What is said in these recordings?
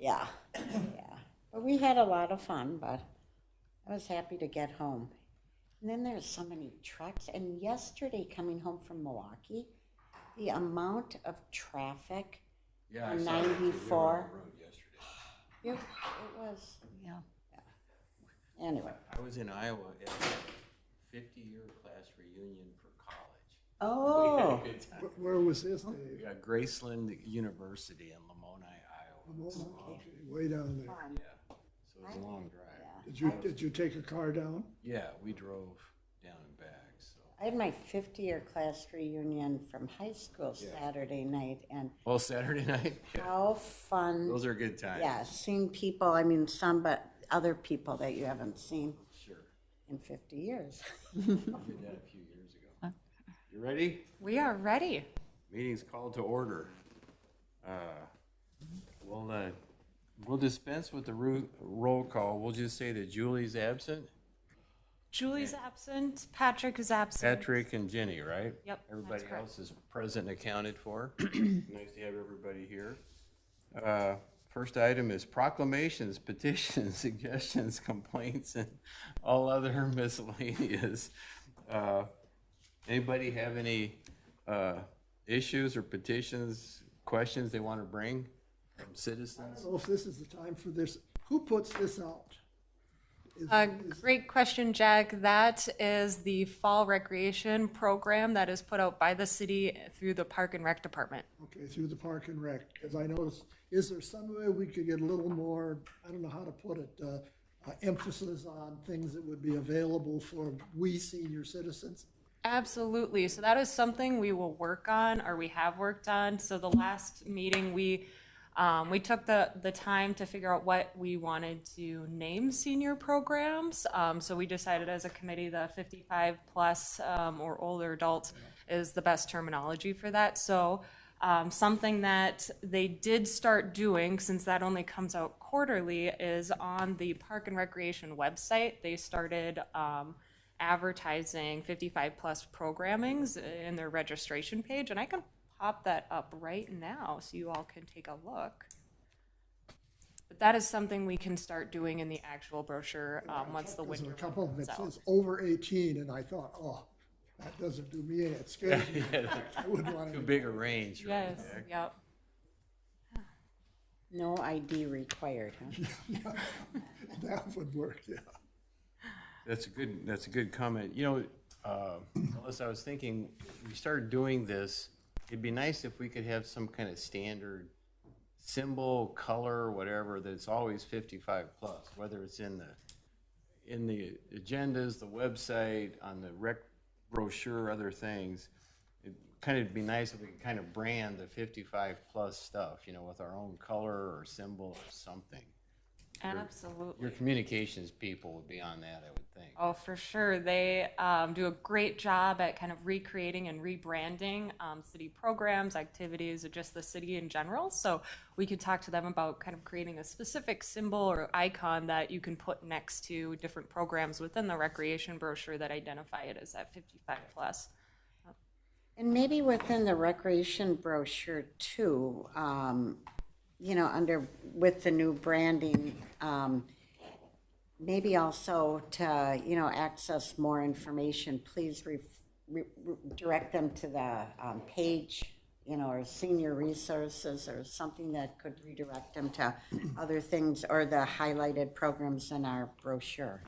Yeah, yeah. But we had a lot of fun, but I was happy to get home. And then there's so many trucks. And yesterday, coming home from Milwaukee, the amount of traffic on 94. It was, Yeah. anyway. I was in Iowa at a 50-year class reunion for college. Oh, We had a good time. Where was this, Dave? Yeah, Graceland University in Lamoni, Iowa. Okay, way down there. fun. Yeah, so it was a long drive. Yeah. Did you take a car down? Yeah, we drove down and back, so. I had my 50-year class reunion from high school Yeah. Saturday night, and Well, Saturday night? Yeah. how fun. Those are good times. Yeah, seeing people, I mean, some, but other people that you haven't seen Sure. in 50 years. We did that a few years ago. You ready? We are ready. Meeting's called to order. We'll dispense with the roll call. We'll just say that Julie's absent. Julie's absent. Patrick is absent. Patrick and Jenny, right? Yep, Everybody that's correct. else is present and accounted for. Nice to have everybody here. First item is proclamations, petitions, suggestions, complaints, and all other miscellaneous. Anybody have any issues or petitions, questions they want to bring from I citizens? don't know if this is the time for this. Who puts this out? Great question, Jack. That is the fall recreation program that is put out by the city through the Park and Rec Department. Okay, through the Park and Rec, because I noticed, is there some way we could get a little more, I don't know how to put it, emphasis on things that would be available for we senior citizens? Absolutely. So that is something we will work on, or we have worked on. So the last meeting, we took the time to figure out what we wanted to name senior programs. So we decided as a committee that 55 plus or older adults is the best terminology for that. So something that they did start doing, since that only comes out quarterly, is on the Park and Recreation website. They started advertising 55 plus programmings in their registration page, and I can pop that up right now so you all can take a look. But that is something we can start doing in the actual brochure once the winter There's a couple of them comes that out. says over 18, and I thought, oh, that doesn't do me any, it scares me. I wouldn't want Too to. big a range. right, Yes, Jack? yep. No ID required, huh? That would work, yeah. That's a good comment. You know, Melissa, I was thinking, we started doing this, it'd be nice if we could have some kind of standard symbol, color, whatever, that's always 55 plus, whether it's in the agendas, the website, on the rec brochure, other things. It kind of be nice if we could kind of brand the 55 plus stuff, you know, with our own color or symbol or something. Absolutely. Your communications people would be on that, I would think. Oh, for sure. They do a great job at kind of recreating and rebranding city programs, activities, or just the city in general. So we could talk to them about kind of creating a specific symbol or icon that you can put next to different programs within the recreation brochure that identify it as that 55 plus. And maybe within the recreation brochure too, you know, with the new branding, maybe also to, you know, access more information, please direct them to the page, you know, or senior resources or something that could redirect them to other things or the highlighted programs in our brochure.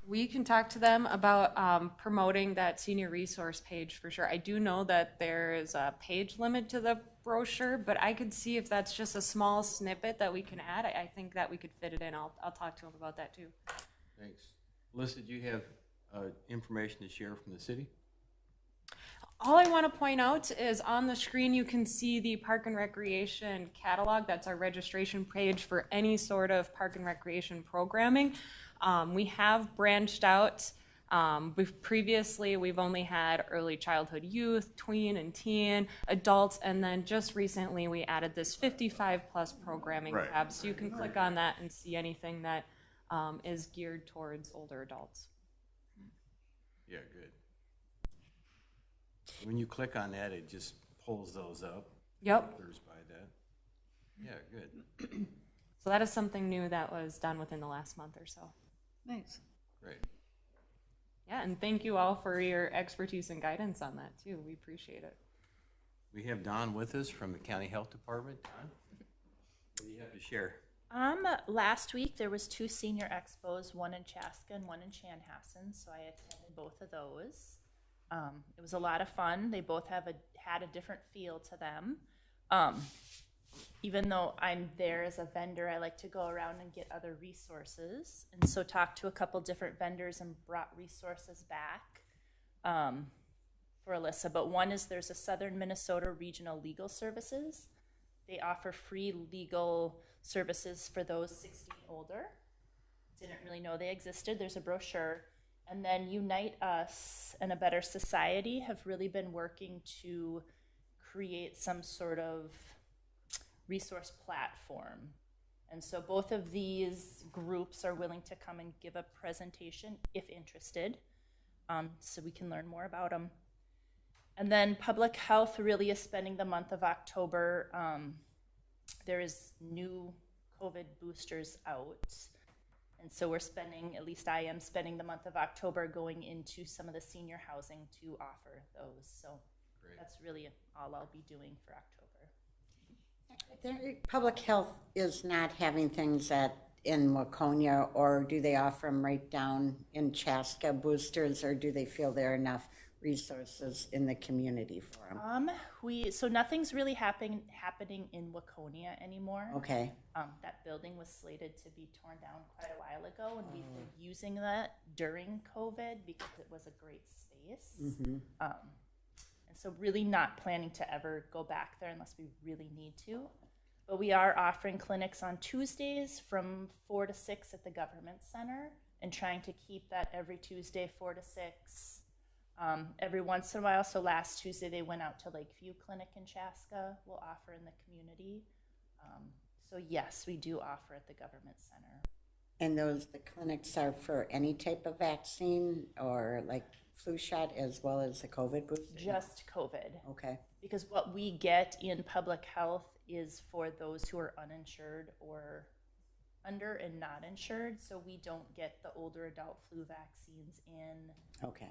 We can talk to them about promoting that senior resource page for sure. I do know that there is a page limit to the brochure, but I could see if that's just a small snippet that we can add. I think that we could fit it in. I'll talk to them about that too. Thanks. Melissa, do you have information to share from the city? All I want to point out is on the screen you can see the Park and Recreation catalog. That's our registration page for any sort of park and recreation programming. We have branched out. We've only had early childhood youth, tween and teen, adults, and then just recently we added this 55 plus programming tab. So you can click on that and see anything that is geared towards older adults. Yeah, good. When you click on that, it just pulls those up. Yep. Others by that. Yeah, good. So that is something new that was done within the last month or so. Nice. Great. Yeah, and thank you all for your expertise and guidance on that too. We appreciate it. We have Don with us from the County Health Department. Don, what do you have to share? Last week there was 2 senior expos, one in Chaska and one in Chanhassen, so I attended both of those. It was a lot of fun. They both had a different feel to them. Even though I'm there as a vendor, I like to go around and get other resources, and so talked to a couple different vendors and brought resources back for Alyssa. But one is there's a Southern Minnesota Regional Legal Services. They offer free legal services for those 16 older. Didn't really know they existed. There's a brochure. And then Unite Us and A Better Society have really been working to create some sort of resource platform. And so both of these groups are willing to come and give a presentation if interested, so we can learn more about them. And then public health really is spending the month of October. There is new COVID boosters out. And so we're spending, at least I am spending the month of October going into some of the senior housing to offer those. So Great. that's really all I'll be doing for October. Public health is not having things in Waconia, or do they offer them right down in Chaska boosters, or do they feel there are enough resources in the community for them? So nothing's really happening in Waconia anymore. Okay. That building was slated to be torn down quite a while ago, and we've been using that during COVID because it was a great space. Mm-hmm. And so really not planning to ever go back there unless we really need to. But we are offering clinics on Tuesdays from 4 to 6 at the government center, and trying to keep that every Tuesday 4 to 6. Every once in a while, so last Tuesday they went out to Lakeview Clinic in Chaska. We'll offer in the community. So yes, we do offer at the government center. And the clinics are for any type of vaccine, or like flu shot as well as the COVID booster? Just COVID. Okay. Because what we get in public health is for those who are uninsured or under and not insured. So we don't get the older adult flu vaccines in. Okay.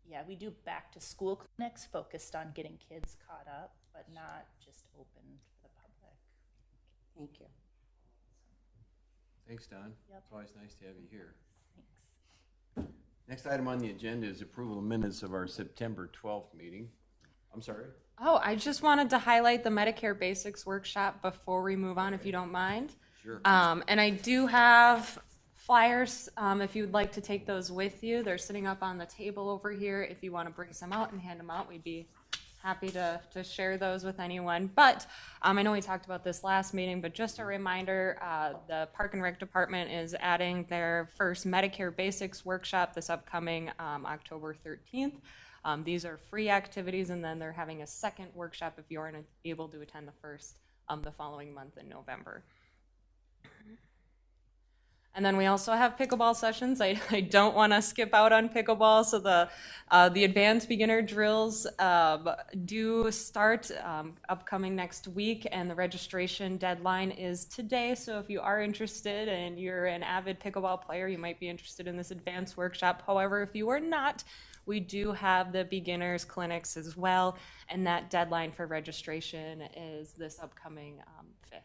Yeah, we do back to school clinics focused on getting kids caught up, but not just open for the public. Thank you. Thanks, Don. Yep. It's always nice to have you here. Thanks. Next item on the agenda is approval of minutes of our September 12th meeting. I'm sorry? Oh, I just wanted to highlight the Medicare Basics Workshop before we move on, if you don't mind. Sure. And I do have flyers, if you'd like to take those with you. They're sitting up on the table over here. If you want to bring some out and hand them out, we'd be happy to share those with anyone. But I know we talked about this last meeting, but just a reminder, the Park and Rec Department is adding their first Medicare Basics Workshop this upcoming October 13th. These are free activities, and then they're having a second workshop if you aren't able to attend the first the following month in November. And then we also have pickleball sessions. I don't want to skip out on pickleball. So the advanced beginner drills do start upcoming next week, and the registration deadline is today. So if you are interested and you're an avid pickleball player, you might be interested in this advanced workshop. However, if you are not, we do have the beginners clinics as well, and that deadline for registration is this upcoming 5th.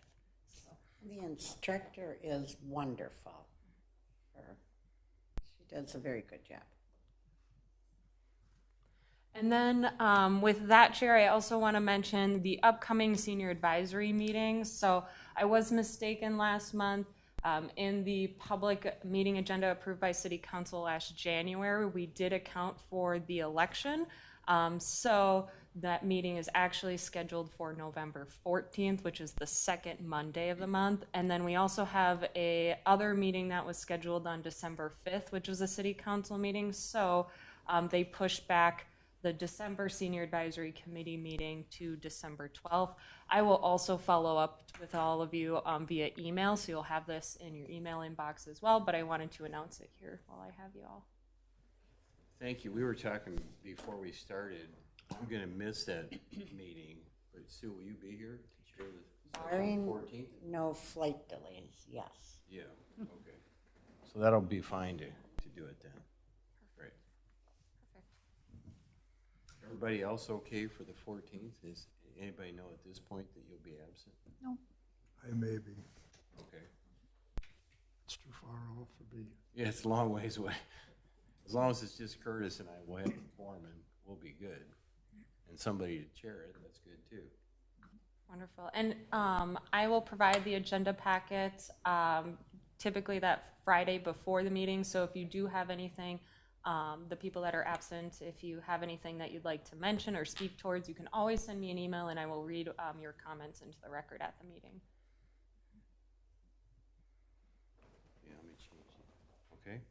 The instructor is wonderful. She does a very good job. And then with that, Chair, I also want to mention the upcoming senior advisory meeting. So I was mistaken last month. In the public meeting agenda approved by City Council last January, we did account for the election. So that meeting is actually scheduled for November 14th, which is the second Monday of the month. And then we also have a other meeting that was scheduled on December 5th, which was a City Council meeting. So they pushed back the December Senior Advisory Committee meeting to December 12th. I will also follow up with all of you via email, so you'll have this in your email inbox as well, but I wanted to announce it here while I have you all. Thank you. We were talking before we started. I'm going to miss that meeting But Sue, will you be here to share the Barring 14th? no flight delays, yes. Yeah, okay. So that'll be fine to do it then. Great. Everybody else okay for the 14th? Is anybody know at this point that you'll be absent? I may be. Okay. It's too far off for me. Yeah, it's a long ways away. As long as it's just Curtis and I, we'll have a foreman, we'll be good. And somebody to chair it, that's good too. Wonderful. And I will provide the agenda packet typically that Friday before the meeting. So if you do have anything, the people that are absent, if you have anything that you'd like to mention or speak towards, you can always send me an email and I will read your comments into the record at the meeting. Yeah, let me change it. Okay.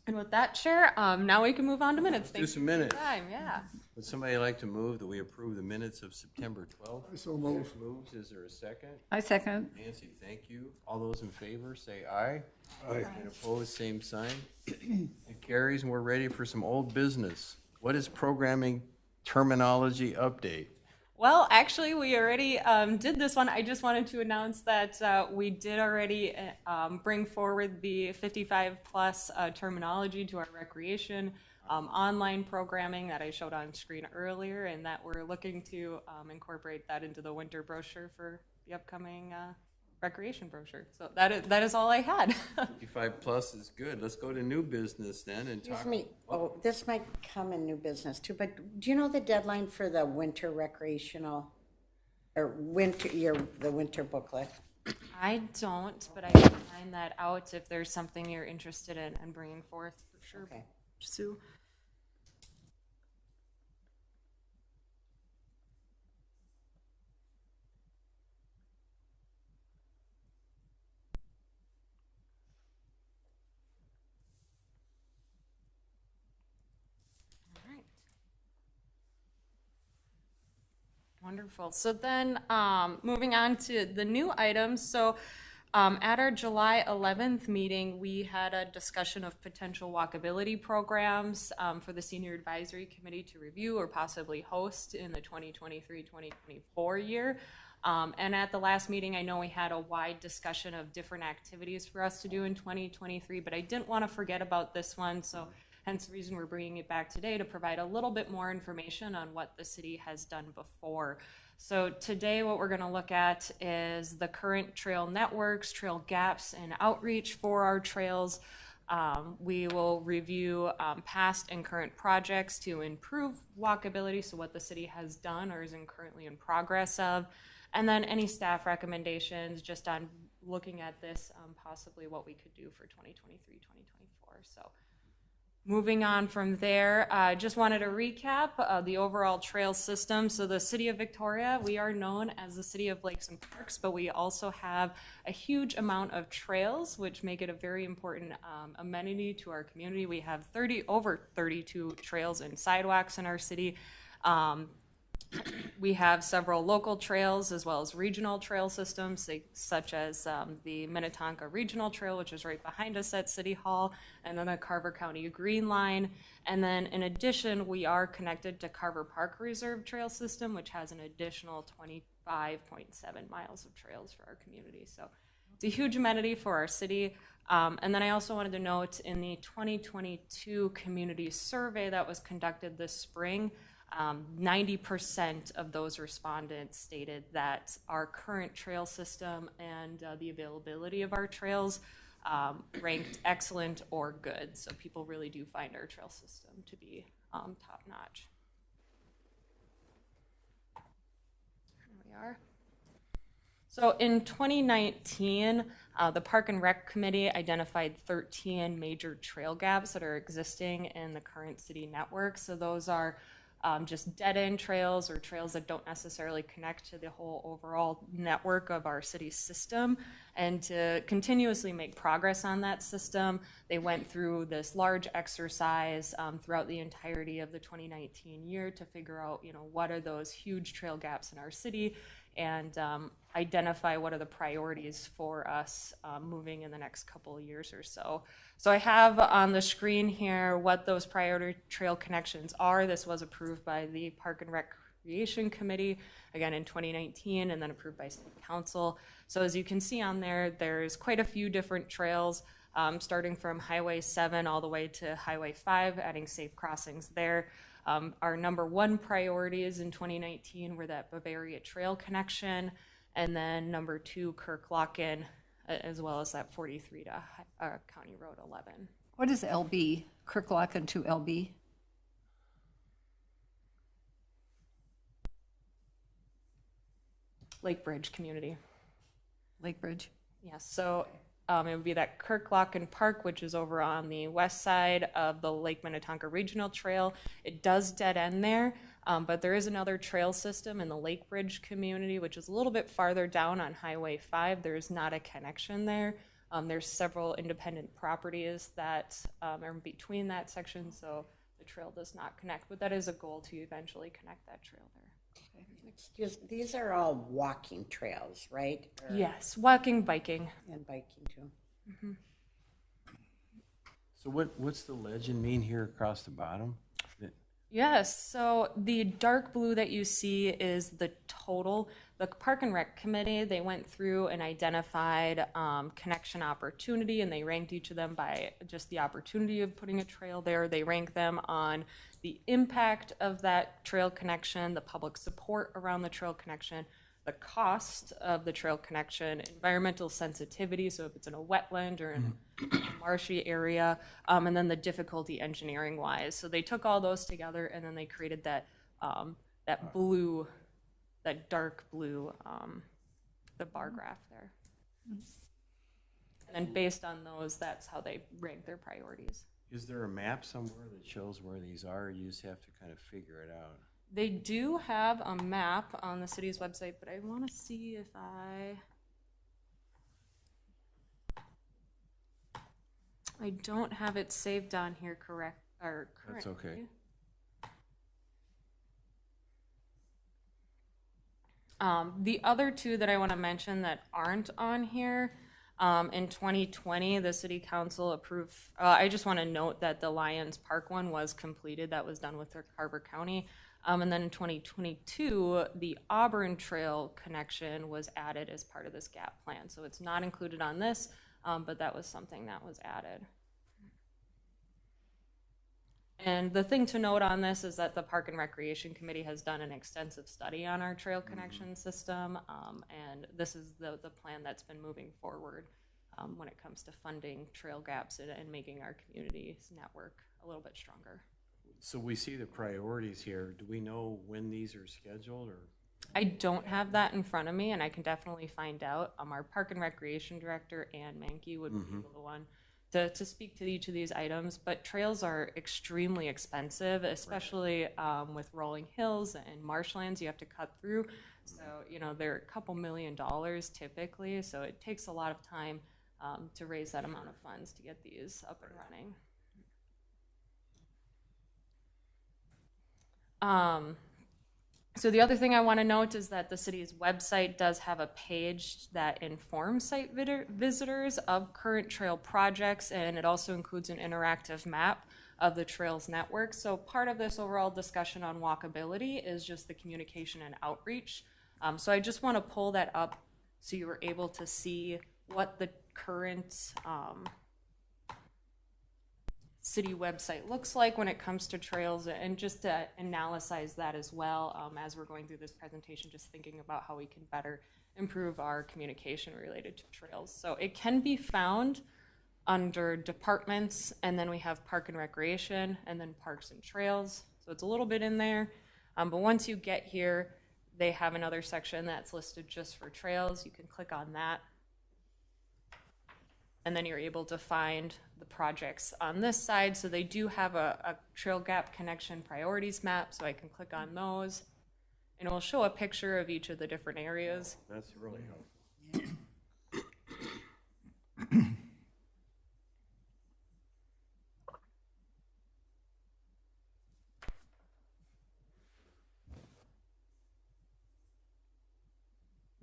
And with that, Chair, now we can move on to minutes. Do some minutes. Time, yeah. Would somebody like to move that we approve the minutes of September 12th? I so move. Moves, is there a second? I second. Nancy, thank you. All those in favor, say aye. Aye. And opposed, same sign. It carries, and we're ready for some old business. What is programming terminology update? Well, actually, we already did this one. I just wanted to announce that we did already bring forward the 55 plus terminology to our recreation online programming that I showed on screen earlier, and that we're looking to incorporate that into the winter brochure for the upcoming recreation brochure. So that is all I had. 55 plus is good. Let's go to new business then and talk. Excuse me, oh, this might come in new business too, but do you know the deadline for the winter recreational, or the winter booklet? I don't, but I can find that out if there's something you're interested in and bringing forth for sure. Okay. Sue. All right. Wonderful. So then, moving on to the new items. So at our July 11th meeting, we had a discussion of potential walkability programs for the Senior Advisory Committee to review or possibly host in the 2023-2024 year. And at the last meeting, I know we had a wide discussion of different activities for us to do in 2023, but I didn't want to forget about this one. So hence the reason we're bringing it back today to provide a little bit more information on what the city has done before. So today what we're going to look at is the current trail networks, trail gaps, and outreach for our trails. We will review past and current projects to improve walkability, so what the city has done or is currently in progress of, and then any staff recommendations just on looking at this, possibly what we could do for 2023, 2024. So moving on from there, just wanted to recap the overall trail system. So the city of Victoria, we are known as the city of lakes and parks, but we also have a huge amount of trails, which make it a very important amenity to our community. We have over 32 trails and sidewalks in our city. We have several local trails as well as regional trail systems, such as the Minnetonka Regional Trail, which is right behind us at City Hall, and then the Carver County Green Line. And then in addition, we are connected to Carver Park Reserve Trail System, which has an additional 25.7 miles of trails for our community. So it's a huge amenity for our city. And then I also wanted to note in the 2022 community survey that was conducted this spring, 90% of those respondents stated that our current trail system and the availability of our trails ranked excellent or good. So people really do find our trail system to be top-notch. Here we are. So in 2019, the Park and Rec Committee identified 13 major trail gaps that are existing in the current city network. So those are just dead-end trails or trails that don't necessarily connect to the whole overall network of our city system. And to continuously make progress on that system, they went through this large exercise throughout the entirety of the 2019 year to figure out, what are those huge trail gaps in our city. and identify what are the priorities for us moving in the next couple of years or so. So I have on the screen here what those priority trail connections are. This was approved by the Park and Recreation Committee, again in 2019, and then approved by City Council. So as you can see on there, there's quite a few different trails, starting from Highway 7 all the way to Highway 5, adding safe crossings there. Our number one priorities in 2019 were that Bavaria Trail connection, and then number 2, Kirk-Locken, as well as that 43 to County Road 11. What is LB? Kirk-Locken to LB? Lake Bridge community. Lake Bridge? Yes, so it would be that Kirk-Locken Park, which is over on the west side of the Lake Minnetonka Regional Trail. It does dead end there, but there is another trail system in the Lake Bridge community, which is a little bit farther down on Highway 5. There is not a connection there. There's several independent properties that are in between that section, so the trail does not connect, but that is a goal to eventually connect that trail there. These are all walking trails, right? Or- Yes, walking, biking. And biking too. So what's the legend mean here across the bottom? Yes, so the dark blue that you see is the total. The Park and Rec Committee, they went through and identified connection opportunity, and they ranked each of them by just the opportunity of putting a trail there. They rank them on the impact of that trail connection, the public support around the trail connection, the cost of the trail connection, environmental sensitivity, so if it's in a wetland or in a marshy area, and then the difficulty engineering wise. So they took all those together, and then they created that that blue, that dark blue, the bar graph there. And based on those, that's how they rank their priorities. Is there a map somewhere that shows where these are, or you just have to kind of figure it out? They do have a map on the city's website, but I want to see if I don't have it saved on here correct or currently. That's okay. The other two that I want to mention that aren't on here, in 2020, the city council approved, I just want to note that the Lions Park one was completed. That was done with Carver County. And then in 2022, the Auburn Trail connection was added as part of this GAP plan. So it's not included on this, but that was something that was added. And the thing to note on this is that the Park and Recreation Committee has done an extensive study on our trail connection system, and this is the plan that's been moving forward when it comes to funding trail gaps and making our community's network a little bit stronger. So we see the priorities here. Do we know when these are scheduled, or? I don't have that in front of me, and I can definitely find out. Our Park and Recreation Director, Ann Mankey, would be the one to speak to each of these items. But trails are extremely expensive, especially with rolling hills and marshlands you have to cut through. So, you know, they're a couple $1 million typically, so it takes a lot of time to raise that amount of funds to get these up and running. So the other thing I want to note is that the city's website does have a page that informs site visitors of current trail projects, and it also includes an interactive map of the trails network. So part of this overall discussion on walkability is just the communication and outreach. So I just want to pull that up so you were able to see what the current city website looks like when it comes to trails, and just to analyze that as well as we're going through this presentation, just thinking about how we can better improve our communication related to trails. So it can be found under departments, and then we have Park and Recreation, and then Parks and Trails. So it's a little bit in there, but once you get here, they have another section that's listed just for trails. You can click on that, and then you're able to find the projects on this side. So they do have a trail gap connection priorities map, so I can click on those, and it will show a picture of each of the different areas. That's really helpful.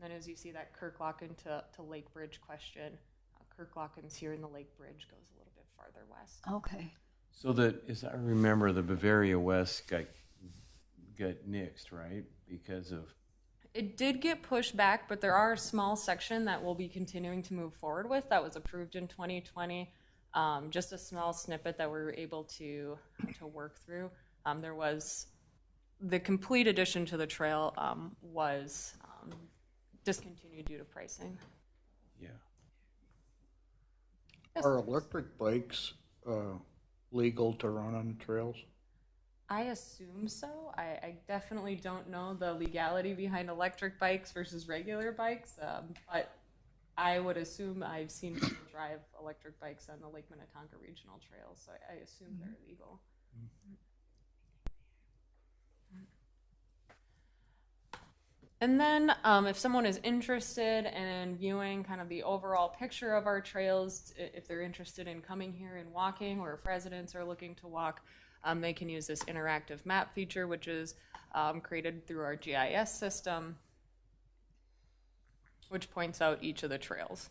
And then as you see that Kirklocken to Lake Bridge question, Kirklocken's here and the Lake Bridge goes a little bit farther west. Okay. So that, as I remember, the Bavaria West got nixed, right? Because of, It did get pushed back, but there are a small section that we'll be continuing to move forward with that was approved in 2020. Just a small snippet that we were able to work through. There was the complete addition to the trail was discontinued due to pricing. yeah. Are electric bikes legal to run on the trails? I assume so. I definitely don't know the legality behind electric bikes versus regular bikes, but I would assume I've seen people drive electric bikes on the Lake Minnetonka Regional Trail, so I assume they're legal. And then if someone is interested in viewing kind of the overall picture of our trails, if they're interested in coming here and walking, or if residents are looking to walk, they can use this interactive map feature, which is created through our GIS system, which points out each of the trails.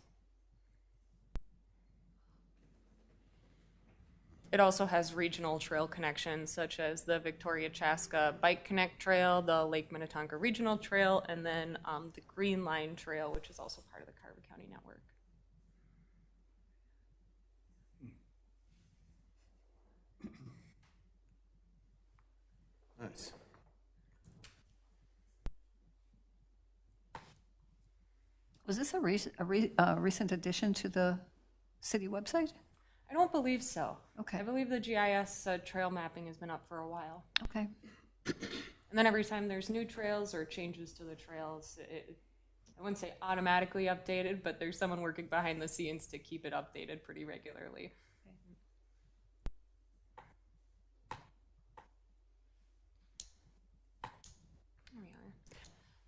It also has regional trail connections, such as the Victoria Chaska Bike Connect Trail, the Lake Minnetonka Regional Trail, and then the Green Line Trail, which is also part of the Carver County Network. Nice. Was this a recent addition to the city website? I don't believe so. Okay. I believe the GIS trail mapping has been up for a while. Okay. And then every time there's new trails or changes to the trails, I wouldn't say automatically updated, but there's someone working behind the scenes to keep it updated pretty regularly. There we are.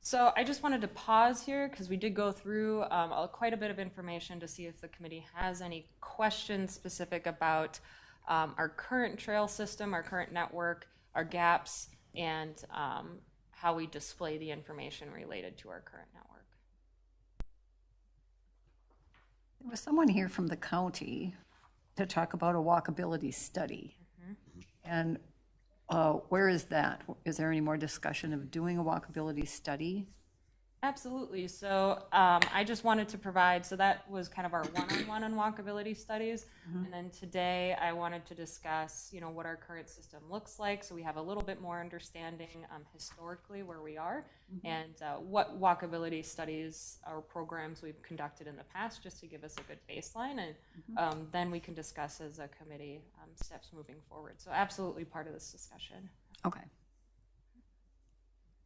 So I just wanted to pause here because we did go through quite a bit of information to see if the committee has any questions specific about our current trail system, our current network, our gaps, and how we display the information related to our current network. There was someone here from the county to talk about a walkability study. And where is that? Is there any more discussion of doing a walkability study? Absolutely. So I just wanted to provide, so that was kind of our one-on-one on walkability studies. And then today I wanted to discuss, what our current system looks like. So we have a little bit more understanding historically where we are and what walkability studies or programs we've conducted in the past, just to give us a good baseline. And then we can discuss as a committee steps moving forward. So absolutely part of this discussion. Okay.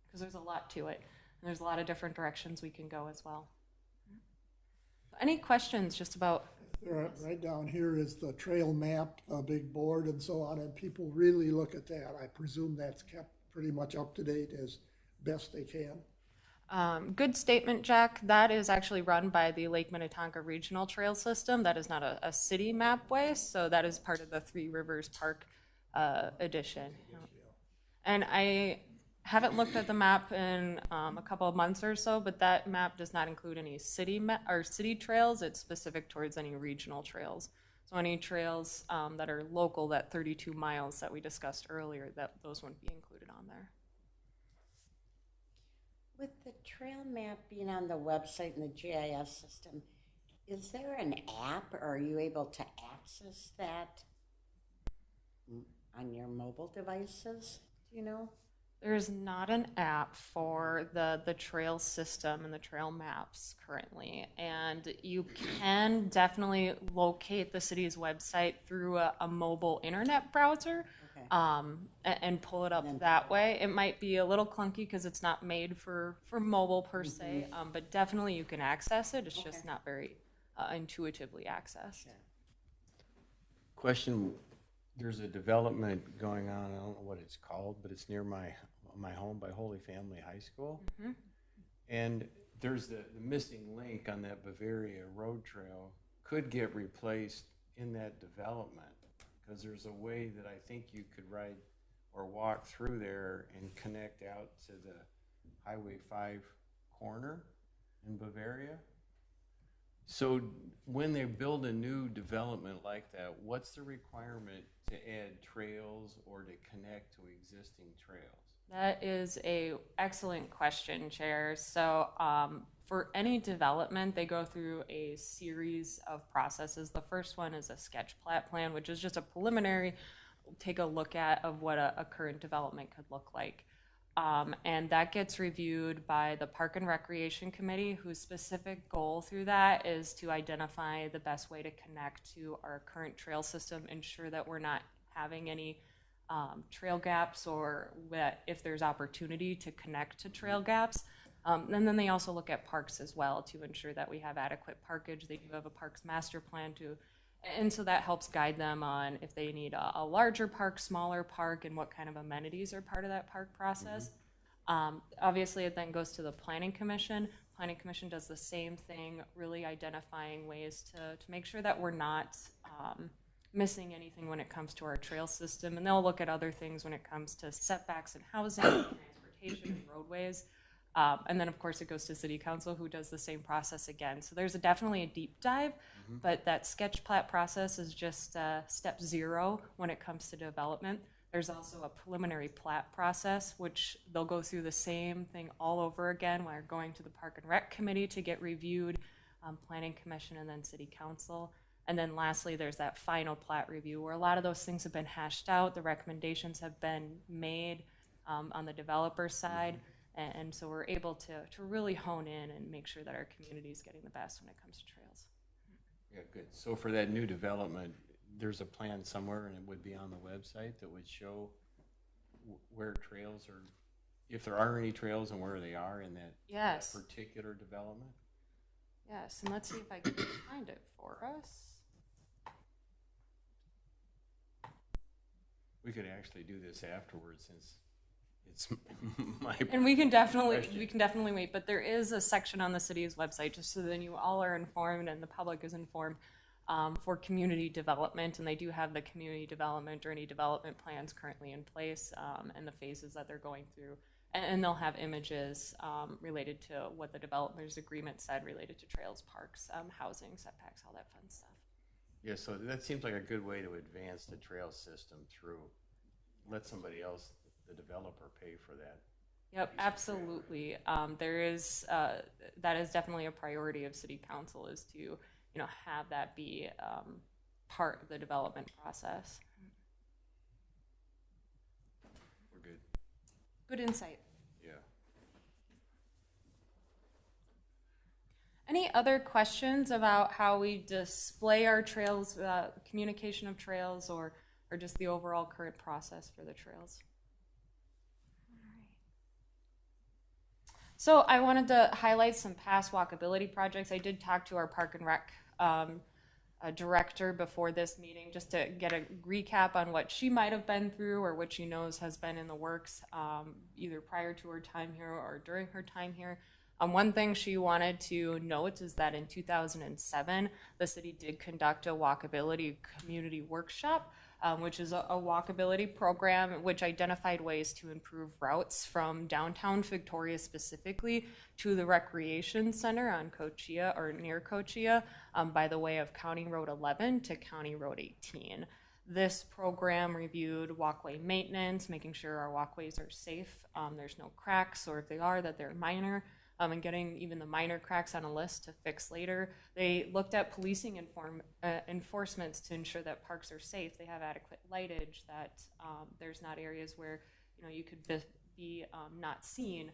Because there's a lot to it. And there's a lot of different directions we can go as well. Any questions just about? Right down here is the trail map, a big board and so on, and people really look at that. I presume that's kept pretty much up to date as best they can. Good statement, Jack. That is actually run by the Lake Minnetonka Regional Trail System. That is not a city mapway, so that is part of the Three Rivers Park edition. And I haven't looked at the map in a couple of months or so, but that map does not include any city trails. It's specific towards any regional trails. So any trails that are local, that 32 miles that we discussed earlier, those wouldn't be included on there. With the trail map being on the website and the GIS system, is there an app, or are you able to access that on your mobile devices? Do you know? There's not an app for the trail system and the trail maps currently, and you can definitely locate the city's website through a mobile internet browser. Okay. And pull it up that way. It might be a little clunky because it's not made for mobile per se, but definitely you can access it. It's just not very intuitively accessed. Question, there's a development going on, I don't know what it's called, but it's near my home by Holy Family High School. And there's the missing link on that Bavaria road trail could get replaced in that development, because there's a way that I think you could ride or walk through there and connect out to the Highway 5 corner. in Bavaria. So when they build a new development like that, what's the requirement to add trails or to connect to existing trails? That is a excellent question, Chair. So for any development, they go through a series of processes. The first one is a sketch plat plan, which is just a preliminary take a look at of what a current development could look like. And that gets reviewed by the Park and Recreation Committee, whose specific goal through that is to identify the best way to connect to our current trail system, ensure that we're not having any trail gaps, or if there's opportunity to connect to trail gaps. And then they also look at parks as well to ensure that we have adequate parkage. They do have a parks master plan too. And so that helps guide them on if they need a larger park, smaller park, and what kind of amenities are part of that park process. Obviously, it then goes to the Planning Commission. Planning Commission does the same thing, really identifying ways to make sure that we're not missing anything when it comes to our trail system. And they'll look at other things when it comes to setbacks and housing, transportation, and roadways. And then, of course, it goes to City Council, who does the same process again. So there's definitely a deep dive, but that sketch plat process is just step 0 when it comes to development. There's also a preliminary plat process, which they'll go through the same thing all over again while going to the Park and Rec Committee to get reviewed, Planning Commission, and then City Council. And then lastly, there's that final plat review where a lot of those things have been hashed out. The recommendations have been made on the developer side. And so we're able to really hone in and make sure that our community is getting the best when it comes to trails. Yeah, good. So for that new development, there's a plan somewhere, and it would be on the website that would show where trails are, if there are any trails, and where they are in that Yes. particular development. Yes, and let's see if I can find it for us. We could actually do this afterwards, since it's my. And we can definitely question. wait, but there is a section on the city's website just so then you all are informed and the public is informed for community development, and they do have the community development or any development plans currently in place and the phases that they're going through, and they'll have images related to what the developers agreement said related to trails, parks, housing, setbacks, all that fun stuff. Yeah, so that seems like a good way to advance the trail system through. Let somebody else, the developer, pay for that. Yep, absolutely. There is that is definitely a priority of City Council, is to have that be part of the development process. We're good. Good insight. Yeah. Any other questions about how we display our trails, communication of trails, or just the overall current process for the trails? So I wanted to highlight some past walkability projects. I did talk to our Park and Rec director before this meeting just to get a recap on what she might have been through or what she knows has been in the works either prior to her time here or during her time here. One thing she wanted to note is that in 2007, the city did conduct a walkability community workshop, which is a walkability program which identified ways to improve routes from downtown Victoria specifically to the recreation center on Cochia or near Cochia by the way of County Road 11 to County Road 18. This program reviewed walkway maintenance, making sure our walkways are safe, there's no cracks, or if they are, that they're minor. And getting even the minor cracks on a list to fix later. They looked at policing enforcements to ensure that parks are safe. They have adequate lightage, that there's not areas where you could be not seen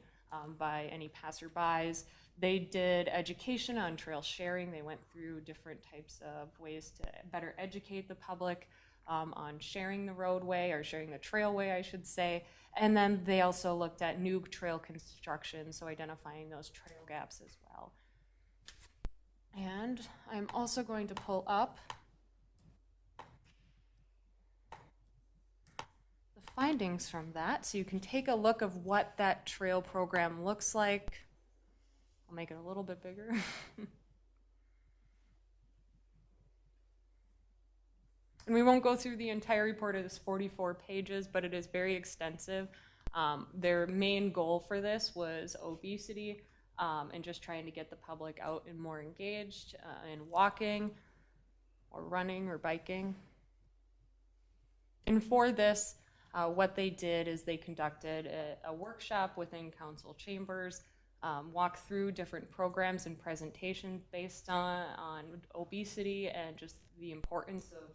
by any passerbys. They did education on trail sharing. They went through different types of ways to better educate the public on sharing the roadway, or sharing the trailway, I should say. And then they also looked at new trail construction, so identifying those trail gaps as well. And I'm also going to pull up the findings from that, so you can take a look of what that trail program looks like. I'll make it a little bit bigger. And we won't go through the entire report. It is 44 pages, but it is very extensive. Their main goal for this was obesity, and just trying to get the public out and more engaged in walking or running or biking. And for this, what they did is they conducted a workshop within council chambers, walk through different programs and presentations based on obesity and just the importance of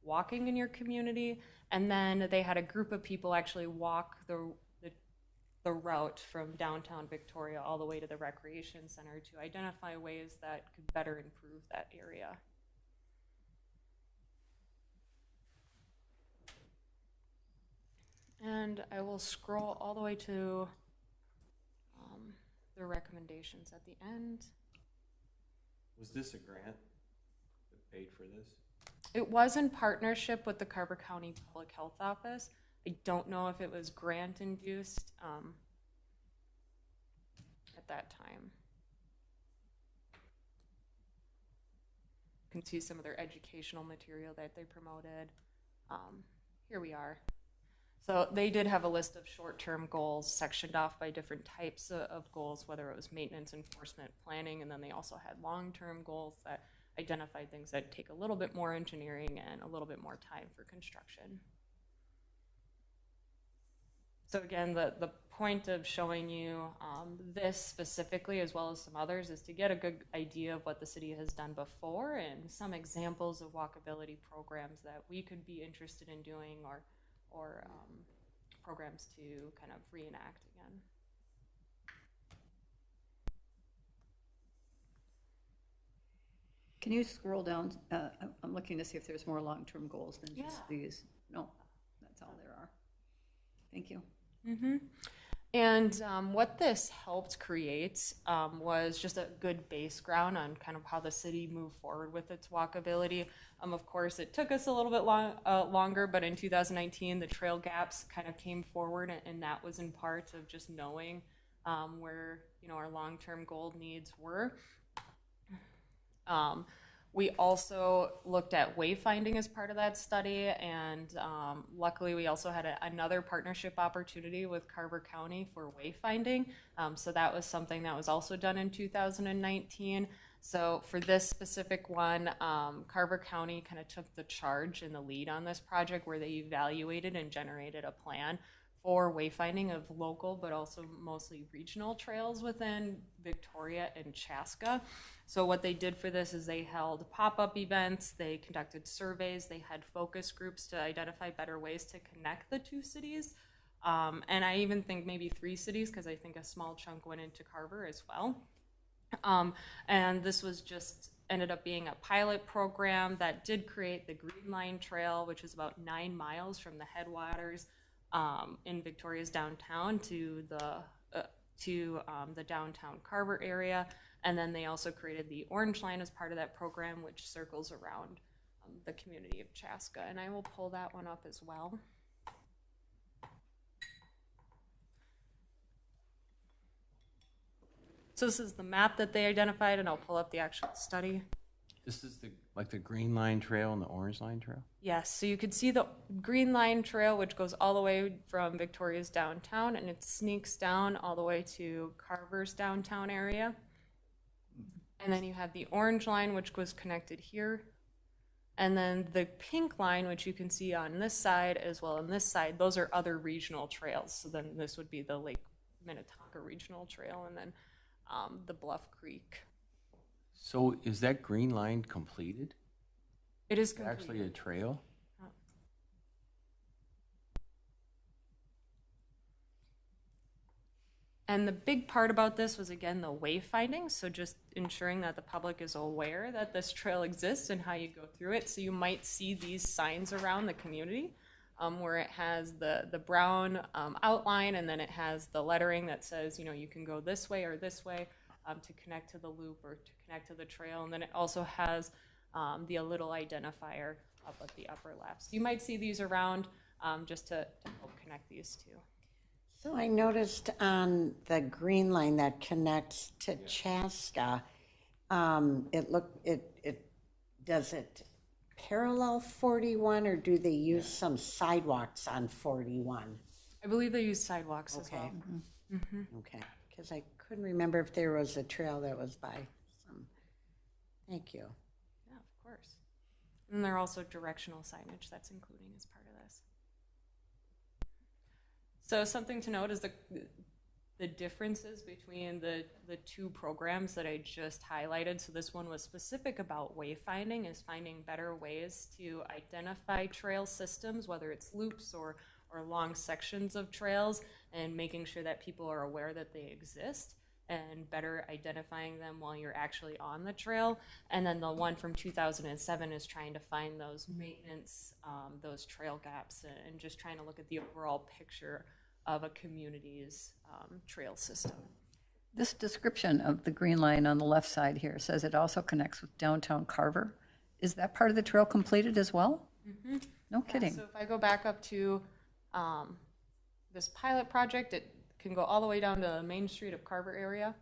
walking in your community. And then they had a group of people actually walk the route from downtown Victoria all the way to the recreation center to identify ways that could better improve that area. And I will scroll all the way to the recommendations at the end. Was this a grant that paid for this? It was in partnership with the Carver County Public Health Office. I don't know if it was grant induced at that time. You can see some of their educational material that they promoted. Here we are. So they did have a list of short-term goals sectioned off by different types of goals, whether it was maintenance, enforcement, planning, and then they also had long-term goals that identified things that take a little bit more engineering and a little bit more time for construction. So again, the point of showing you this specifically, as well as some others, is to get a good idea of what the city has done before and some examples of walkability programs that we could be interested in doing, or programs to kind of reenact again. Can you scroll down? I'm looking to see if there's more long-term goals than just these. No, that's all there are. Thank you. Mm-hmm. And what this helped create was just a good base ground on kind of how the city moved forward with its walkability. Of course, it took us a little bit longer, but in 2019, the trail gaps kind of came forward, and that was in part of just knowing where our long-term goal needs were. We also looked at wayfinding as part of that study, and luckily we also had another partnership opportunity with Carver County for wayfinding. So that was something that was also done in 2019. So for this specific one, Carver County kind of took the charge and the lead on this project, where they evaluated and generated a plan for wayfinding of local but also mostly regional trails within Victoria and Chaska. So what they did for this is they held pop-up events, they conducted surveys, they had focus groups to identify better ways to connect the two cities. And I even think maybe 3 cities, because I think a small chunk went into Carver as well. And this was just ended up being a pilot program that did create the Green Line Trail, which is about 9 miles from the headwaters in Victoria's downtown to the downtown Carver area. And then they also created the Orange Line as part of that program, which circles around the community of Chaska. And I will pull that one up as well. So this is the map that they identified, and I'll pull up the actual study. This is like the Green Line Trail and the Orange Line Trail? Yes, so you could see the Green Line Trail, which goes all the way from Victoria's downtown, and it sneaks down all the way to Carver's downtown area. And then you have the Orange Line, which was connected here. And then the pink line, which you can see on this side as well on this side, those are other regional trails. So then this would be the Lake Minnetonka Regional Trail, and then the Bluff Creek. So is that Green Line completed? It is It's completed. actually a trail? And the big part about this was, again, the wayfinding. So just ensuring that the public is aware that this trail exists and how you go through it. So you might see these signs around the community where it has the brown outline, and then it has the lettering that says, you can go this way or this way to connect to the loop or to connect to the trail. And then it also has the little identifier up at the upper left. So you might see these around just to help connect these two. So I noticed on the Green Line that connects to Chaska, does it parallel 41, or do they use some sidewalks on 41? I believe they use sidewalks as Okay. well. Okay, because I couldn't remember if there was a trail that was by some, thank you. Yeah, of course. And there are also directional signage that's including as part of this. So something to note is the differences between the two programs that I just highlighted. So this one was specific about wayfinding, is finding better ways to identify trail systems, whether it's loops or long sections of trails, and making sure that people are aware that they exist and better identifying them while you're actually on the trail. And then the one from 2007 is trying to find those maintenance, those trail gaps, and just trying to look at the overall picture of a community's trail system. This description of the green line on the left side here says it also connects with downtown Carver. Is that part of the trail completed as well? Mm-hmm. No kidding. So if I go back up to this pilot project, it can go all the way down to Main Street of Carver area.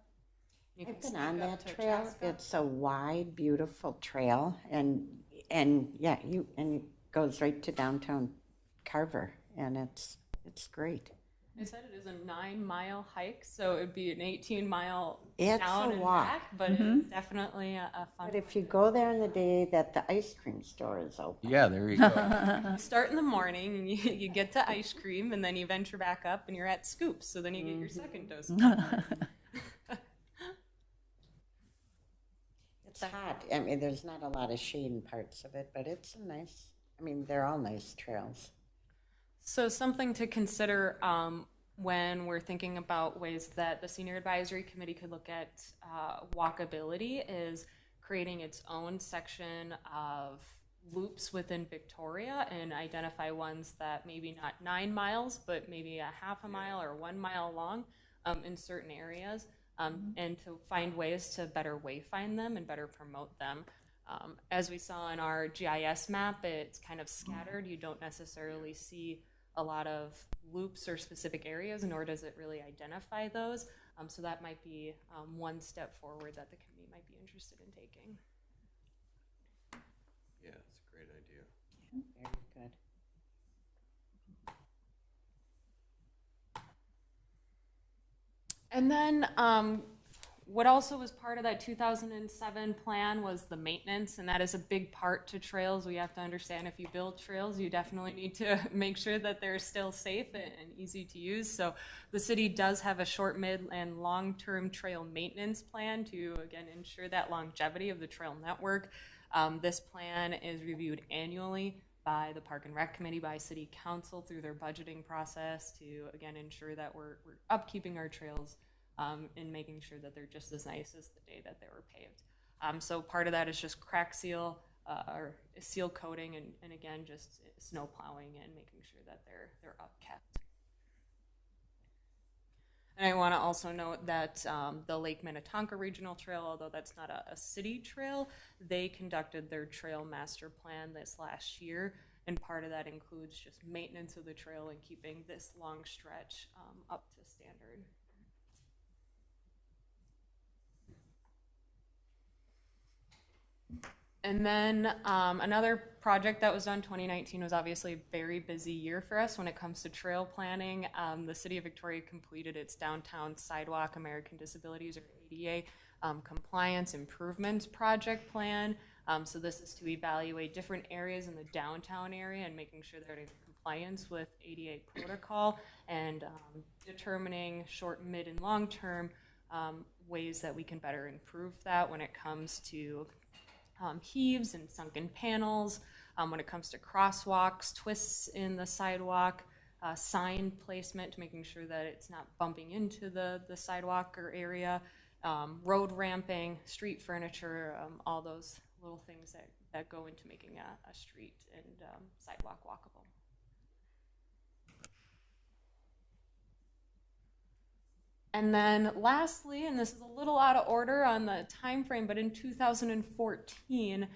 You I've can been on sneak up that to trail. Chaska. It's a wide, beautiful trail, and yeah, it goes right to downtown Carver, and it's great. I said it is a 9-mile hike, so it'd be an 18-mile It's down a and walk. back, but it's definitely a fun. But if you go there on the day that the ice cream store is open, Yeah, there you go. You start in the morning, and you get to ice cream, and then you venture back up, and you're at Scoops, so then you get your second dose. it's hot. I mean, there's not a lot of shade in parts of it, but it's a nice, I mean, they're all nice trails. So something to consider when we're thinking about ways that the Senior Advisory Committee could look at walkability is creating its own section of loops within Victoria and identify ones that maybe not 9 miles, but maybe a half a mile or 1 mile long in certain areas, and to find ways to better wayfind them and better promote them. As we saw in our GIS map, it's kind of scattered. You don't necessarily see a lot of loops or specific areas, nor does it really identify those. So that might be one step forward that the committee might be interested in taking. Yeah, it's a great idea. Very good. And then what also was part of that 2007 plan was the maintenance, and that is a big part to trails. We have to understand if you build trails, you definitely need to make sure that they're still safe and easy to use. So the city does have a short, mid, and long-term trail maintenance plan to, again, ensure that longevity of the trail network. This plan is reviewed annually by the Park and Rec Committee, by City Council through their budgeting process to, again, ensure that we're upkeeping our trails and making sure that they're just as nice as the day that they were paved. So part of that is just crack seal or seal coating and again, just snow plowing and making sure that they're upkept. And I want to also note that the Lake Minnetonka Regional Trail, although that's not a city trail, they conducted their trail master plan this last year, and part of that includes just maintenance of the trail and keeping this long stretch up to standard. And then another project that was done 2019 was obviously a very busy year for us when it comes to trail planning. The City of Victoria completed its Downtown Sidewalk American Disabilities or ADA Compliance Improvements Project Plan. So this is to evaluate different areas in the downtown area and making sure they're in compliance with ADA protocol and determining short, mid, and long-term ways that we can better improve that when it comes to heaves and sunken panels, when it comes to crosswalks, twists in the sidewalk, sign placement, making sure that it's not bumping into the sidewalk or area, road ramping, street furniture, all those little things that go into making a street and sidewalk walkable. And then lastly, and this is a little out of order on the time frame, but in 2014,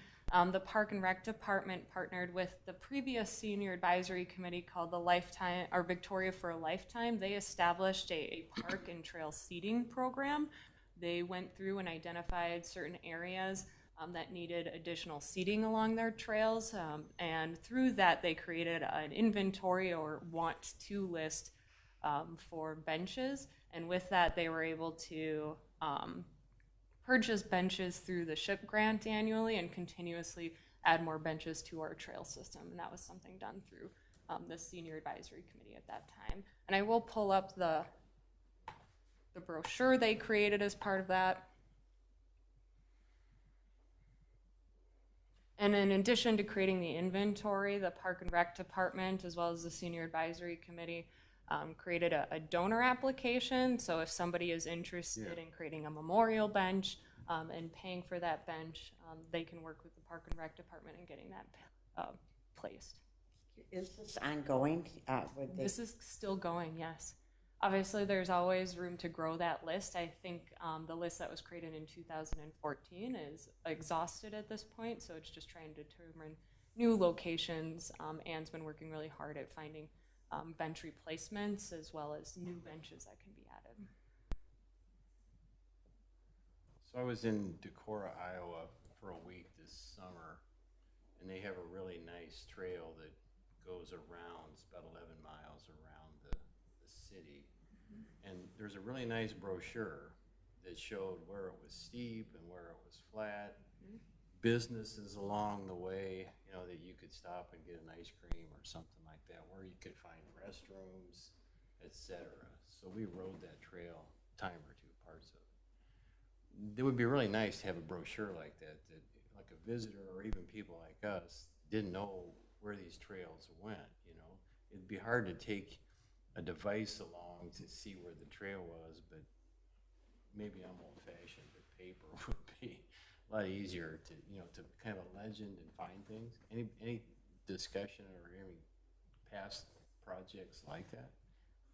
the Park and Rec Department partnered with the previous Senior Advisory Committee called the Lifetime, or Victoria for a Lifetime. They established a park and trail seating program. They went through and identified certain areas that needed additional seating along their trails, and through that they created an inventory or want to list for benches And with that, they were able to purchase benches through the SHIP grant annually and continuously add more benches to our trail system. And that was something done through the senior advisory committee at that time. And I will pull up the brochure they created as part of that. And in addition to creating the inventory, the Park and Rec Department, as well as the Senior Advisory Committee, created a donor application. So if somebody is interested in creating a memorial bench and paying for that bench, they can work with the Park and Rec Department in getting that placed. Is this ongoing? This is still going, yes. Obviously, there's always room to grow that list. I think the list that was created in 2014 is exhausted at this point, so it's just trying to determine new locations. Anne's been working really hard at finding bench replacements as well as new benches that can be added. So I was in Decorah, Iowa for a week this summer, and they have a really nice trail that goes around, it's about 11 miles around the city. And there's a really nice brochure that showed where it was steep and where it was flat, businesses along the way, you know, that you could stop and get an ice cream or something like that, where you could find restrooms, etc. So we rode that trail time or two, parts of it. It would be really nice to have a brochure like that like a visitor or even people like us didn't know where these trails went, you know. It'd be hard to take a device along to see where the trail was, but maybe I'm old-fashioned, but paper would be a lot easier to, you know, to kind of a legend and find things. Any discussion or any past projects like that?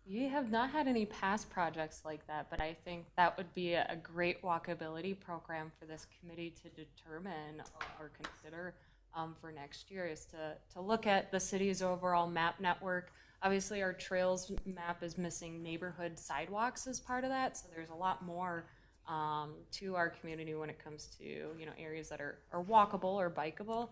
We have not had any past projects like that, but I think that would be a great walkability program for this committee to determine or consider for next year, is to look at the city's overall map network. Obviously, our trails map is missing neighborhood sidewalks as part of that, so there's a lot more to our community when it comes to, you know, areas that are walkable or bikeable.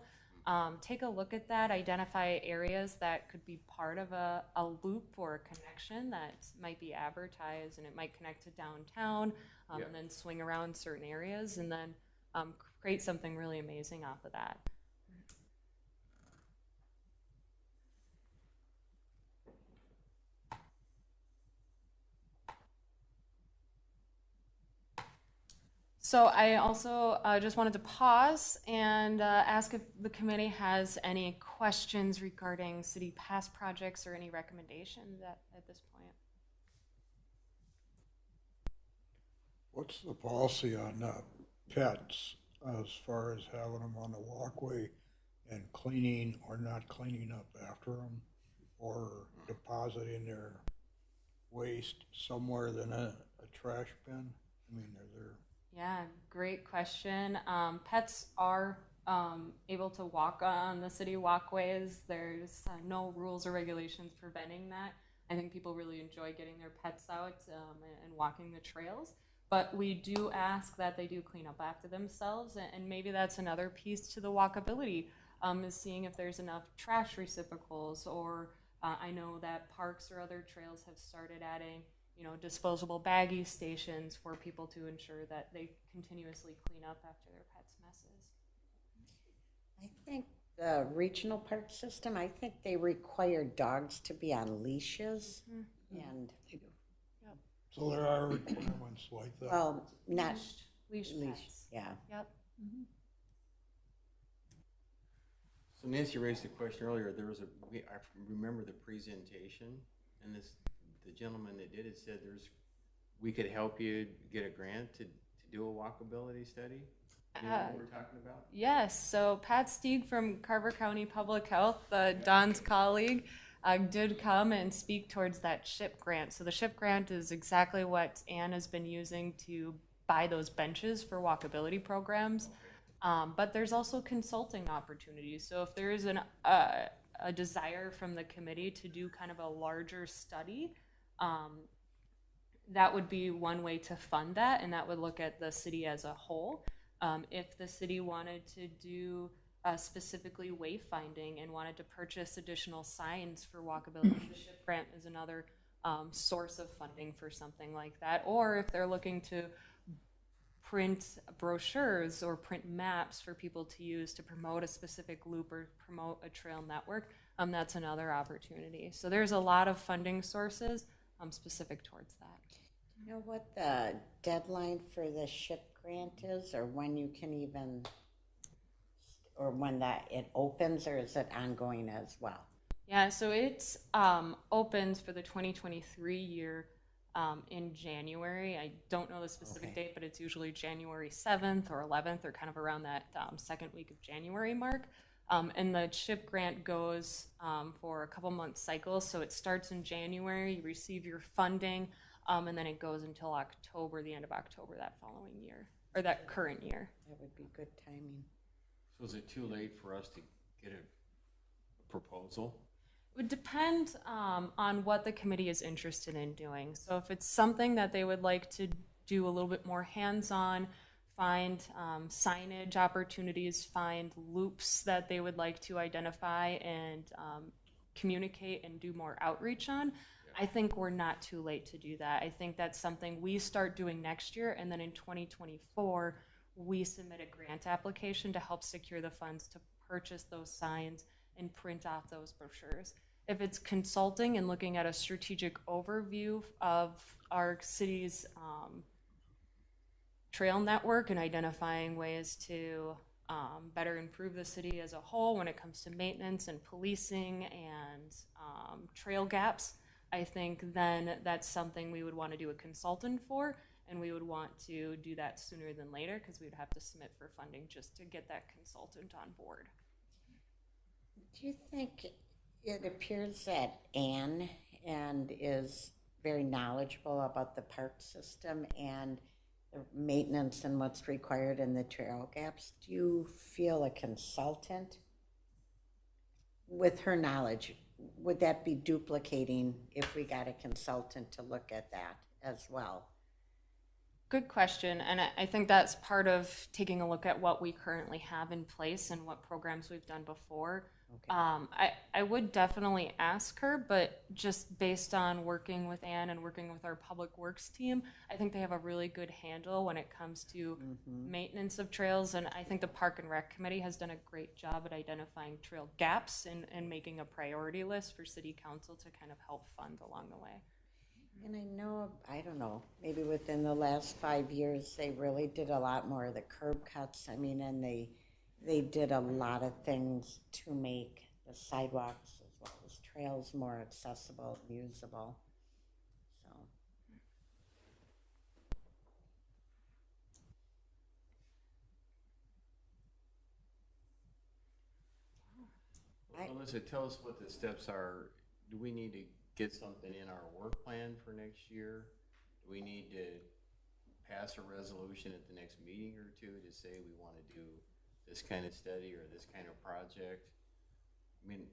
Take a look at that, identify areas that could be part of a loop or a connection that might be advertised, and it might connect to downtown, and then swing around certain areas, and then create something really amazing off of that. So I also just wanted to pause and ask if the committee has any questions regarding city past projects or any recommendations at this point. What's the policy on pets as far as having them on the walkway and cleaning or not cleaning up after them, or depositing their waste somewhere than a trash bin? I mean, are there... Yeah, great question. Pets are able to walk on the city walkways. There's no rules or regulations preventing that. I think people really enjoy getting their pets out and walking the trails. But we do ask that they do clean up after themselves, and maybe that's another piece to the walkability, is seeing if there's enough trash receptacles, or I know that parks or other trails have started adding, you know, disposable baggie stations for people to ensure that they continuously clean up after their pets' messes. I think the regional park system, I think they require dogs to be on leashes, and They do. So there are requirements like that? well, not Leash leash, pets. yeah. Yep. So Nancy raised a question earlier. There was I remember the presentation, and the gentleman that did it said we could help you get a grant to do a walkability study. Do you know what we're talking about? Yes, so Pat Steig from Carver County Public Health, Don's colleague, did come and speak towards that SHIP grant. So the SHIP grant is exactly what Anne has been using to buy those benches for walkability programs. But there's also consulting opportunities. So if there is a desire from the committee to do kind of a larger study, that would be one way to fund that, and that would look at the city as a whole. If the city wanted to do specifically wayfinding and wanted to purchase additional signs for walkability, the SHIP grant is another source of funding for something like that, or if they're looking to print brochures or print maps for people to use to promote a specific loop or promote a trail network, that's another opportunity. So there's a lot of funding sources specific towards that. Do you know what the deadline for the SHIP grant is, or when you can even, or when that it opens, or is it ongoing as well? Yeah, so it's opens for the 2023 year in January. I don't know the specific date, but it's usually January 7th or 11th, or kind of around that second week of January mark. And the CHIP grant goes for a couple month cycles. So it starts in January, you receive your funding, and then it goes until October, the end of October that following year, or that current year. That would be good timing. So is it too late for us to get a proposal? It would depend on what the committee is interested in doing. So if it's something that they would like to do a little bit more hands-on, find signage opportunities, find loops that they would like to identify and communicate and do more outreach on, I think we're not too late to do that. I think that's something we start doing next year, and then in 2024, we submit a grant application to help secure the funds to purchase those signs and print off those brochures. If it's consulting and looking at a strategic overview of our city's trail network and identifying ways to better improve the city as a whole when it comes to maintenance and policing and trail gaps, I think then that's something we would want to do a consultant for, and we would want to do that sooner than later because we would have to submit for funding just to get that consultant on board. Do you think it appears that Anne is very knowledgeable about the park system and the maintenance and what's required in the trail gaps? Do you feel a consultant with her knowledge, would that be duplicating if we got a consultant to look at that as well? Good question, and I think that's part of taking a look at what we currently have in place and what programs we've done before. Okay. I would definitely ask her, but just based on working with Anne and working with our public works team, I think they have a really good handle when it comes to maintenance of trails, and I think the Park and Rec Committee has done a great job at identifying trail gaps and making a priority list for City Council to kind of help fund along the way. And I know, I don't know, maybe within the last 5 years, they really did a lot more of the curb cuts. I mean, and they did a lot of things to make the sidewalks as well as trails more accessible and usable. So. Melissa, tell us what the steps are. Do we need to get something in our work plan for next year? Do we need to pass a resolution at the next meeting or two to say we want to do this kind of study or this kind of project? I mean,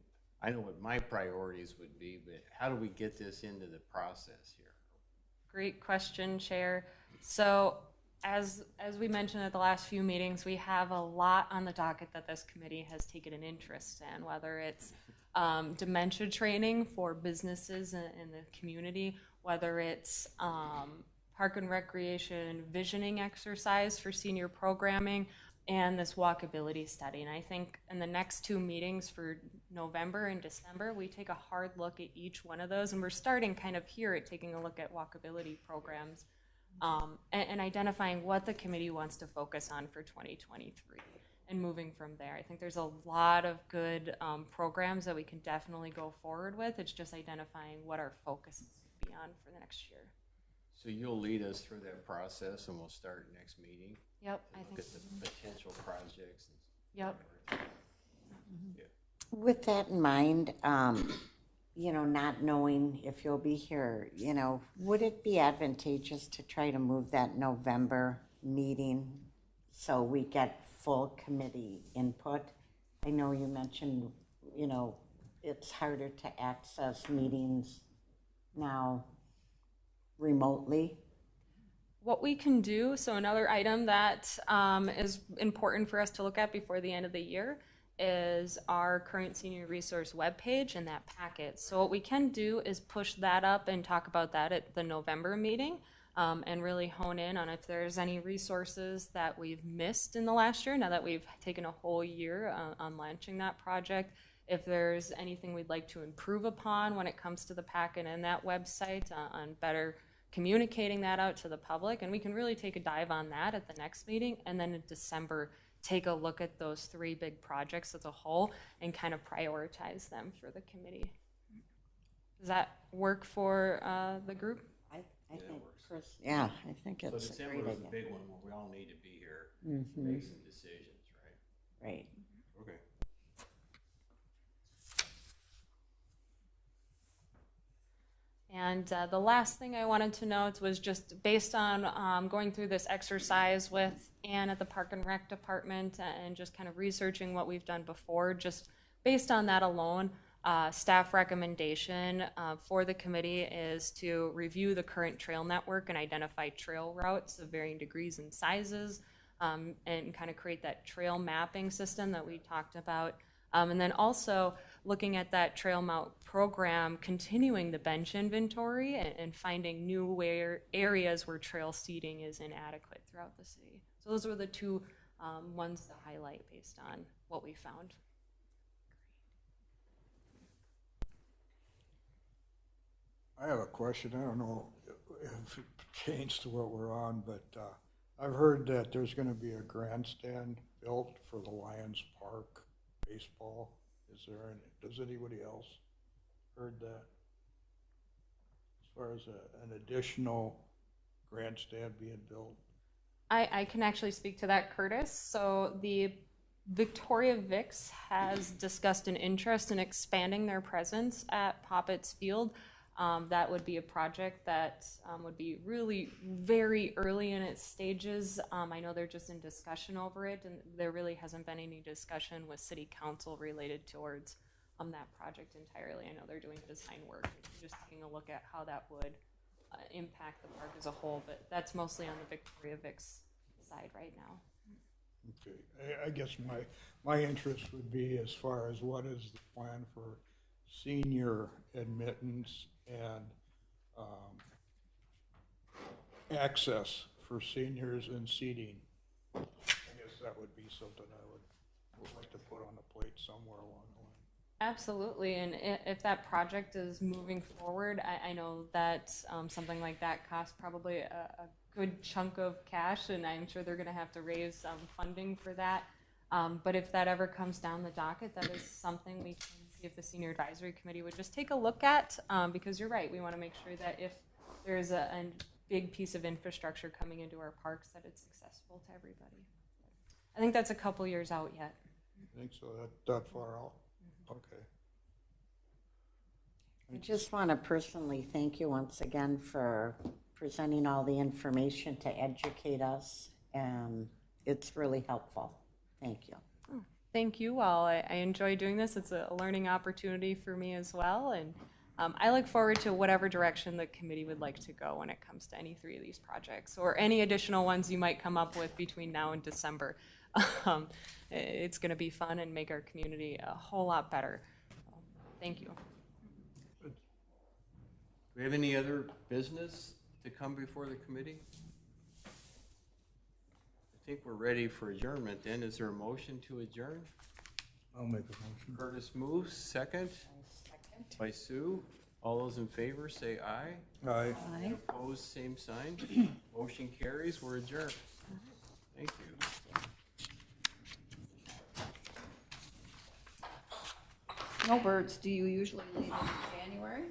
I know what my priorities would be, but how do we get this into the process here? Great question, Chair. So as we mentioned at the last few meetings, we have a lot on the docket that this committee has taken an interest in, whether it's dementia training for businesses in the community, whether it's park and recreation visioning exercise for senior programming, and this walkability study. And I think in the next two meetings for November and December, we take a hard look at each one of those, and we're starting kind of here at taking a look at walkability programs and identifying what the committee wants to focus on for 2023 and moving from there. I think there's a lot of good programs that we can definitely go forward with. It's just identifying what our focus is beyond for the next year. So you'll lead us through that process, and we'll start next meeting. Yep, I Look think at the potential projects. Yep. Yeah. With that in mind, you know, not knowing if you'll be here, you know, would it be advantageous to try to move that November meeting so we get full committee input? I know you mentioned, you know, it's harder to access meetings now remotely. What we can do, so another item that is important for us to look at before the end of the year is our current senior resource webpage and that packet. So what we can do is push that up and talk about that at the November meeting, and really hone in on if there's any resources that we've missed in the last year, now that we've taken a whole year on launching that project. If there's anything we'd like to improve upon when it comes to the packet and that website, on better communicating that out to the public. And we can really take a dive on that at the next meeting. And then in December, take a look at those 3 big projects as a whole and kind of prioritize them for the committee. Does that work for the group? I think, yeah, I think So it's a December great is the idea. big one where we all need to be here to make some decisions, right? Right. Okay. And the last thing I wanted to note was just based on going through this exercise with Ann at the Park and Rec Department and just kind of researching what we've done before, just based on that alone, staff recommendation for the committee is to review the current trail network and identify trail routes of varying degrees and sizes, and kind of create that trail mapping system that we talked about. And then also looking at that trail mount program, continuing the bench inventory and finding new areas where trail seating is inadequate throughout the city. So those were the 2 ones to highlight based on what we found. I have a question. I don't know if it pertains to what we're on, but I've heard that there's going to be a grandstand built for the Lions Park baseball. Is there any, does anybody else heard that? As far as an additional grandstand being built? I can actually speak to that, Curtis. So the Victoria Vix has discussed an interest in expanding their presence at Poppett's Field. That would be a project that would be really very early in its stages. I know they're just in discussion over it, and there really hasn't been any discussion with City Council related towards that project entirely. I know they're doing design work, just taking a look at how that would impact the park as a whole, but that's mostly on the Victoria Vix side right now. Okay, I guess my interest would be as far as what is the plan for senior admittance and access for seniors and seating. I guess that would be something I would like to put on the plate somewhere along the line. Absolutely, and if that project is moving forward, I know that something like that costs probably a good chunk of cash, and I'm sure they're going to have to raise funding for that. But if that ever comes down the docket, that is something we can see if the Senior Advisory Committee would just take a look at, because you're right, we want to make sure that if there's a big piece of infrastructure coming into our parks, that it's accessible to everybody. I think that's a couple years out yet. I think so, that far out? Okay. I just want to personally thank you once again for presenting all the information to educate us, and it's really helpful. Thank you. Thank you all. I enjoy doing this. It's a learning opportunity for me as well, and I look forward to whatever direction the committee would like to go when it comes to any 3 of these projects, or any additional ones you might come up with between now and December. It's going to be fun and make our community a whole lot better. Thank you. Do we have any other business to come before the committee? I think we're ready for adjournment then. Is there a motion to adjourn? I'll make a motion. Curtis moves, second by Sue. All those in favor say aye. Aye. Aye. Opposed, same sign. Motion carries, we're adjourned. Thank you. Snowbirds, do you usually leave in January?